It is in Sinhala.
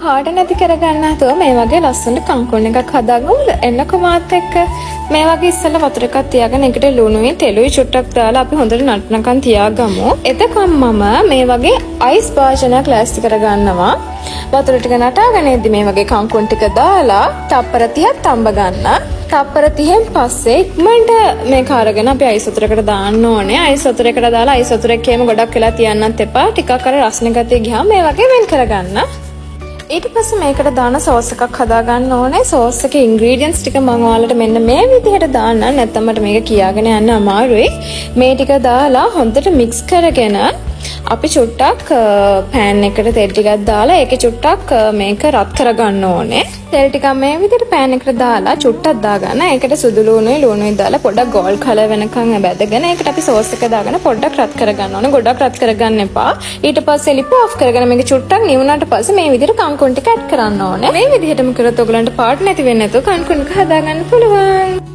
පාට නැති කරගන්න නැතුව මේ වගේ ලස්සනට කංකුන් එකක් හදාගමුද? එන්නකො මාත් එක්ක. මේ වගේ ඉස්සෙල්ලා වතුර එකක් තියාගෙන ඒකට ලුණුයි තෙලුයි චුට්ටක් දාලා අපි හොඳට නටනකන් තියාගමු. එතකම් මම මේ වගේ අයිස් භාජනයක් ලෑස්ති කරගන්නවා. වතුර ටික නටාගෙන ඉද්දි මේ වගේ කංකුන් ටික දාලා තප්පර 30ක් තඹ ගන්න. තප්පර 30න් පස්සේ ඉක්මනට මේක අරගෙන අපි අයිස් වතුරකට දාන්න ඕනේ. අයිස් වතුරකට දාලා අයිස් වතුරේකේම ගොඩක් වෙලා තියන්නත් එපා. ටිකක් අර රස්නේ ගතිය ගියාම මේ වගේ වෙන් කරගන්න. ඊට පස්සේ මේකට දාන සෝස් එකක් හදා ගන්න ඕනේ. සෝස් එකේ ඉන්ග්‍රීඩියන්ට්ස් ටික මම ඔයාලට මෙන්න මේ විදිහට දාන්න. නැත්නම් මට මේක කියාගෙන යන්න අමාරුයි. මේ ටික දාලා හොඳට මික්ස් කරගෙන අපි චුට්ටක් පෑන් එකට තෙල් ටිකක් දාලා ඒකේ චුට්ටක් මේක රත් කරගන්න ඕනේ. තෙල් ටිකක් මේ විදිහට පෑන් එකට දාලා චුට්ටක් දාගන්න. ඒකට සුදු ලුණුයි දාලා පොඩ්ඩක් ගෝල්ඩ් කලර් වෙනකන් බැදගෙන ඒකට අපි සෝස් එක දාගෙන පොඩ්ඩක් රත් කරගන්න ඕනේ. ගොඩක් රත් කරගන්න එපා. ඊට පස්සේ ලිප ඔෆ් කරගෙන මේක චුට්ටක් නිවුණාට පස්සේ මේ විදිහට කංකුන් ටික ඇඩ් කරන්න ඕනේ. මේ විදිහටම කරොත් ඔයගලන්ට පාට නැති වෙන්නේ නැතුව කංකුන් එක හදාගන්න පුළුවන්.